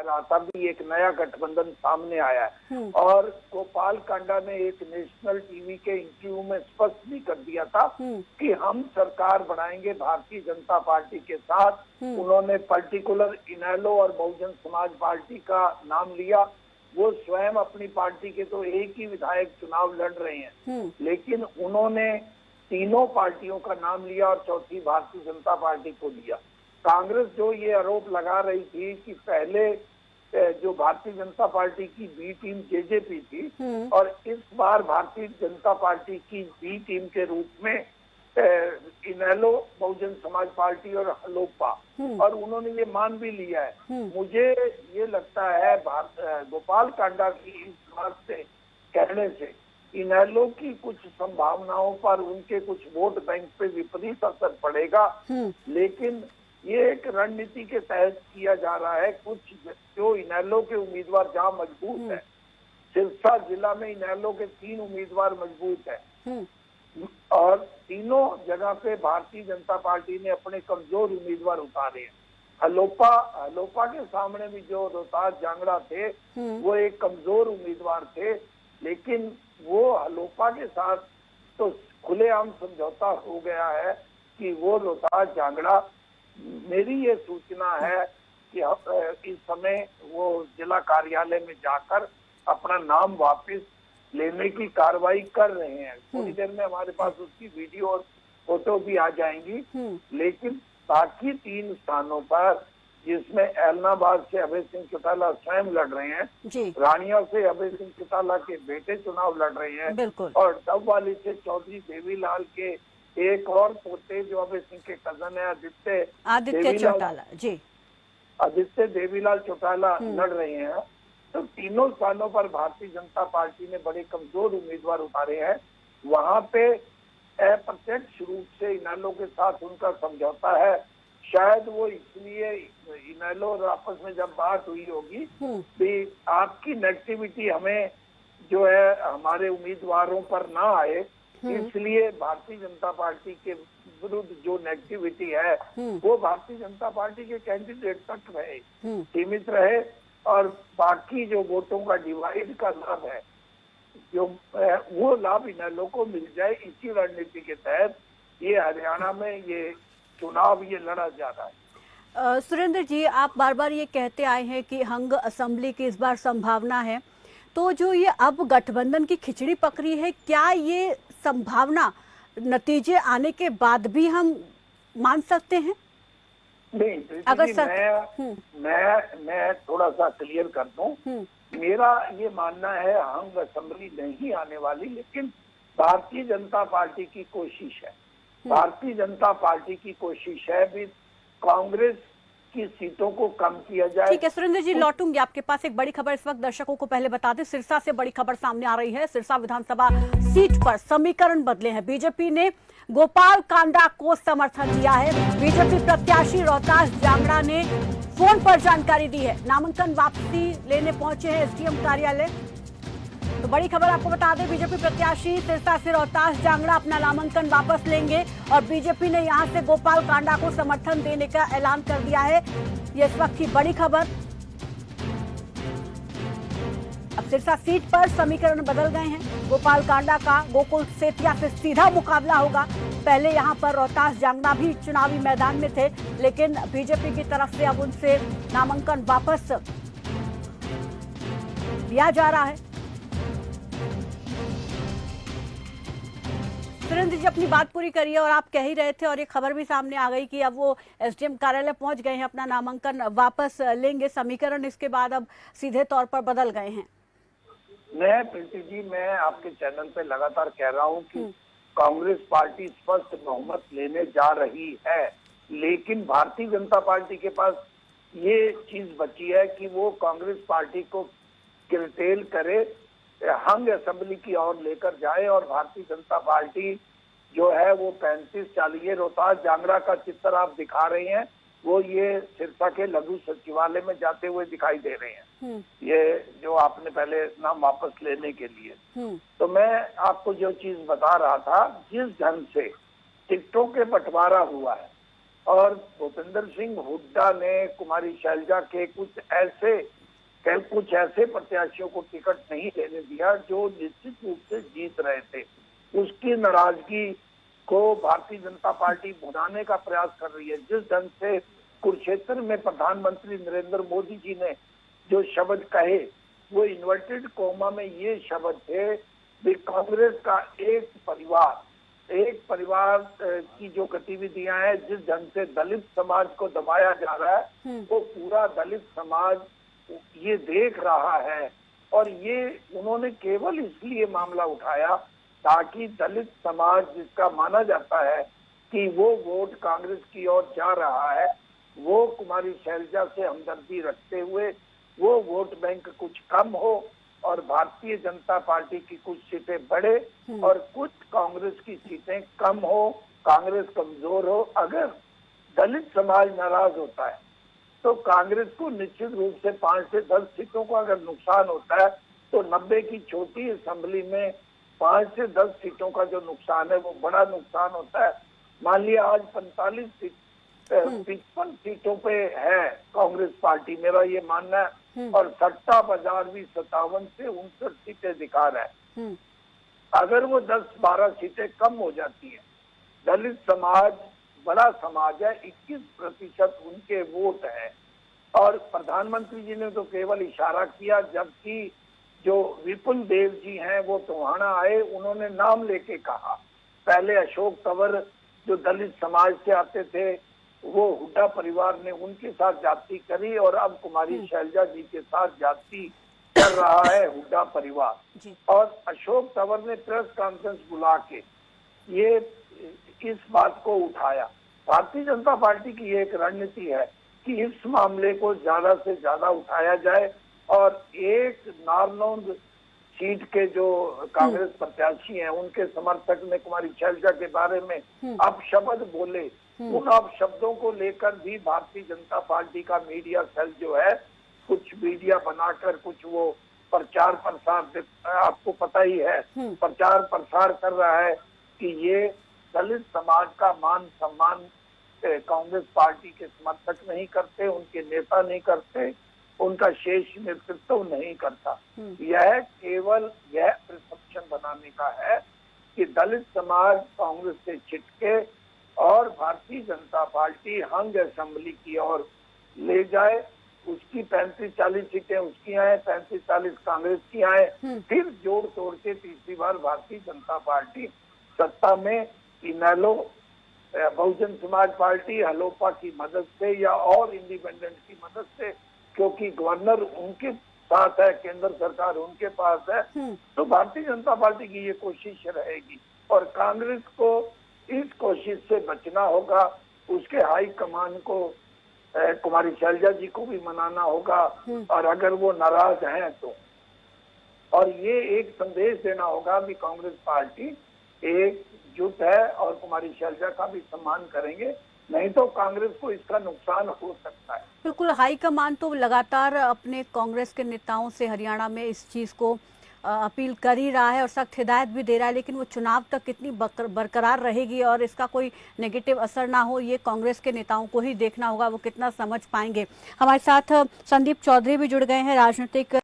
रहा था भी एक नया गठबंधन सामने आया है और गोपाल कांडा ने एक नेशनल टीवी के इंटरव्यू में स्पष्ट भी कर दिया था कि हम सरकार बनाएंगे भारतीय जनता पार्टी के साथ। उन्होंने पर्टिकुलर इनेलो और बहुजन समाज पार्टी का नाम लिया। वो स्वयं अपनी पार्टी के तो एक ही विधायक चुनाव लड़ रहे हैं, लेकिन उन्होंने तीनों पार्टियों का नाम लिया और चौथी भारतीय जनता पार्टी को लिया। कांग्रेस जो ये आरोप लगा रही थी कि पहले जो भारतीय जनता पार्टी की बी टीम जेजेपी थी और इस बार भारतीय जनता पार्टी की बी टीम के रूप में इनेलो, बहुजन समाज पार्टी और हलोपा, और उन्होंने ये मान भी लिया है। मुझे ये लगता है गोपाल कांडा की इस बात से कहने से इनेलो की कुछ संभावनाओं पर, उनके कुछ वोट बैंक पे विपरीत असर पड़ेगा, लेकिन ये एक रणनीति के तहत किया जा रहा है। कुछ जो इनेलो के उम्मीदवार जहाँ मजबूत है, सिरसा जिला में इनेलो के 3 उम्मीदवार मजबूत है और तीनों जगह पे भारतीय जनता पार्टी ने अपने कमजोर उम्मीदवार उतारे हैं। हलोपा के सामने भी जो रोहतास जांगड़ा थे वो एक कमजोर उम्मीदवार थे, लेकिन वो हलोपा के साथ तो खुलेआम समझौता हो गया है कि वो रोहतास जांगड़ा, मेरी ये सूचना है कि इस समय वो जिला कार्यालय में जाकर अपना नाम वापस लेने की कार्रवाई कर रहे हैं। थोड़ी देर में हमारे पास उसकी वीडियो और फोटो भी आ जाएंगी। लेकिन बाकी 3 स्थानों पर, जिसमें ऐलनाबाद से अभय सिंह चौटाला स्वयं लड़ रहे हैं, रानिया से अभय सिंह चौटाला के बेटे चुनाव लड़ रहे हैं और डबवाली से चौधरी देवीलाल के एक और पोते जो अभय सिंह के कजन है आदित्य देवीलाल चौटाला लड़ रहे हैं। तो तीनों स्थानों पर भारतीय जनता पार्टी ने बड़े कमजोर उम्मीदवार उतारे हैं। वहां पे अप्रत्यक्ष रूप से इनेलो के साथ उनका समझौता है। शायद वो इसलिए इनेलो और आपस में जब बात हुई होगी कि आपकी नेगेटिविटी हमें जो है हमारे उम्मीदवारों पर ना आए, इसलिए भारतीय जनता पार्टी के विरुद्ध जो नेगेटिविटी है वो भारतीय जनता पार्टी के कैंडिडेट तक रहे, सीमित रहे, और बाकी जो वोटों का डिवाइड का लाभ है जो वो लाभ इनेलो को मिल जाए। इसी रणनीति के तहत ये हरियाणा में ये चुनाव ये लड़ा जा रहा है। सुरेंद्र जी, आप बार बार ये कहते आए हैं कि हंग असेंबली की इस बार संभावना है, तो जो ये अब गठबंधन की खिचड़ी पकड़ी है, क्या ये संभावना नतीजे आने के बाद भी हम मान सकते हैं? नहीं, अगर मैं थोड़ा सा क्लियर कर दूं। मेरा ये मानना है हंग असेंबली नहीं आने वाली, लेकिन भारतीय जनता पार्टी की कोशिश है। भारतीय जनता पार्टी की कोशिश है भी कांग्रेस की सीटों को कम किया जाए। ठीक है सुरेंद्र जी, लौटूंगी आपके पास। एक बड़ी खबर इस वक्त दर्शकों को पहले बता दें, सिरसा से बड़ी खबर सामने आ रही है। सिरसा विधानसभा सीट पर समीकरण बदले हैं। बीजेपी ने गोपाल कांडा को समर्थन दिया है। बीजेपी प्रत्याशी रोहतास जांगड़ा ने फोन पर जानकारी दी है। नामांकन वापसी लेने पहुंचे हैं एसडीएम कार्यालय। तो बड़ी खबर आपको बता दें, बीजेपी प्रत्याशी सिरसा से रोहतास जांगड़ा अपना नामांकन वापस लेंगे और बीजेपी ने यहां से गोपाल कांडा को समर्थन देने का ऐलान कर दिया है। ये इस वक्त की बड़ी खबर। अब सिरसा सीट पर समीकरण बदल गए हैं। गोपाल कांडा का गोकुल सेतिया से सीधा मुकाबला होगा। पहले यहां पर रोहतास जांगड़ा भी चुनावी मैदान में थे, लेकिन बीजेपी की तरफ से अब उनसे नामांकन वापस लिया जा रहा है। सुरेंद्र जी, अपनी बात पूरी करिए। और आप कह ही रहे थे और एक खबर भी सामने आ गई कि अब वो एसडीएम कार्यालय पहुंच गए हैं, अपना नामांकन वापस लेंगे। समीकरण इसके बाद अब सीधे तौर पर बदल गए हैं। प्रीति जी, मैं आपके चैनल पे लगातार कह रहा हूं कि कांग्रेस पार्टी स्पष्ट बहुमत लेने जा रही है, लेकिन भारतीय जनता पार्टी के पास ये चीज बची है कि वो कांग्रेस पार्टी को किरटेल करे, हंग असेंबली की ओर लेकर जाए और भारतीय जनता पार्टी जो है वो 35-40 रोहतास जांगड़ा का चित्र आप दिखा रहे हैं, वो ये सिरसा के लघु सचिवालय में जाते हुए दिखाई दे रहे हैं। ये जो आपने पहले नाम वापस लेने के लिए, तो मैं आपको जो चीज बता रहा था, जिस ढंग से टिकटों के बंटवारा हुआ है और भूपेंद्र सिंह हुड्डा ने कुमारी शैलजा के कुछ ऐसे प्रत्याशियों को टिकट नहीं लेने दिया जो निश्चित रूप से जीत रहे थे। उसकी नाराजगी को भारतीय जनता पार्टी भुनाने का प्रयास कर रही है। जिस ढंग से कुरुक्षेत्र में प्रधानमंत्री नरेंद्र मोदी जी ने जो शब्द कहे, वो इन्वर्टेड कोमा में ये शब्द थे कि कांग्रेस का एक परिवार की जो गतिविधियां हैं, जिस ढंग से दलित समाज को दबाया जा रहा है, वो पूरा दलित समाज ये देख रहा है। और ये उन्होंने केवल इसलिए मामला उठाया ताकि दलित समाज, जिसका माना जाता है कि वो वोट कांग्रेस की ओर जा रहा है, वो कुमारी शैलजा से हमदर्दी रखते हुए वो वोट बैंक कुछ कम हो और भारतीय जनता पार्टी की कुछ सीटें बढ़े और कुछ कांग्रेस की सीटें कम हो, कांग्रेस कमजोर हो। अगर दलित समाज नाराज होता है तो कांग्रेस को निश्चित रूप से 5 से 10 सीटों का अगर नुकसान होता है तो 90 की छोटी असेंबली में 5 से 10 सीटों का जो नुकसान है वो बड़ा नुकसान होता है। मान लिया आज 55 सीटों पे है कांग्रेस पार्टी, मेरा ये मानना है, और सट्टा बाजार भी 57 से 59 सीटें दिखा रहा है। अगर वो 10-12 सीटें कम हो जाती है, दलित समाज बड़ा समाज है, 21% उनके वोट है। और प्रधानमंत्री जी ने तो केवल इशारा किया, जबकि जो विपुल देव जी हैं वो टोहाना आए, उन्होंने नाम लेके कहा। पहले अशोक तंवर जो दलित समाज से आते थे, वो हुड्डा परिवार ने उनके साथ जाति करी और अब कुमारी शैलजा जी के साथ जाति कर रहा है हुड्डा परिवार। और अशोक तंवर ने प्रेस कॉन्फ्रेंस बुला के ये इस बात को उठाया। भारतीय जनता पार्टी की एक रणनीति है कि इस मामले को ज्यादा से ज्यादा उठाया जाए और एक नारनौंद सीट के जो कांग्रेस प्रत्याशी हैं उनके समर्थक ने कुमारी शैलजा के बारे में अपशब्द बोले, उन अपशब्दों को लेकर भी भारतीय जनता पार्टी का मीडिया सेल जो है कुछ मीडिया बनाकर कुछ वो प्रचार प्रसार, आपको पता ही है, प्रचार प्रसार कर रहा है कि ये दलित समाज का मान सम्मान कांग्रेस पार्टी के समर्थक नहीं करते, उनके नेता नहीं करते, उनका शेष नेतृत्व नहीं करता। यह केवल यह परसेप्शन बनाने का है कि दलित समाज कांग्रेस से छिटके और भारतीय जनता पार्टी हंग असेंबली की ओर ले जाए। उसकी 35-40 सीटें उसकी आए, 35-40 कांग्रेस की आए, फिर जोड़ तोड़ के तीसरी बार भारतीय जनता पार्टी सत्ता में इनेलो, बहुजन समाज पार्टी, हलोपा की मदद से या और इंडिपेंडेंट की मदद से, क्योंकि गवर्नर उनके साथ है, केंद्र सरकार उनके पास है, तो भारतीय जनता पार्टी की ये कोशिश रहेगी और कांग्रेस को इस कोशिश से बचना होगा। उसके हाई कमान को कुमारी शैलजा जी को भी मनाना होगा और अगर वो नाराज हैं तो, और ये एक संदेश देना होगा कि कांग्रेस पार्टी एकजुट है और कुमारी शैलजा का भी सम्मान करेंगे, नहीं तो कांग्रेस को इसका नुकसान हो सकता है। बिल्कुल, हाईकमान तो लगातार अपने कांग्रेस के नेताओं से हरियाणा में इस चीज को अपील कर ही रहा है और सख्त हिदायत भी दे रहा है, लेकिन वो चुनाव तक कितनी बरकरार रहेगी और इसका कोई नेगेटिव असर ना हो, ये कांग्रेस के नेताओं को ही देखना होगा, वो कितना समझ पाएंगे। हमारे साथ संदीप चौधरी भी जुड़ गए हैं, राजनीतिक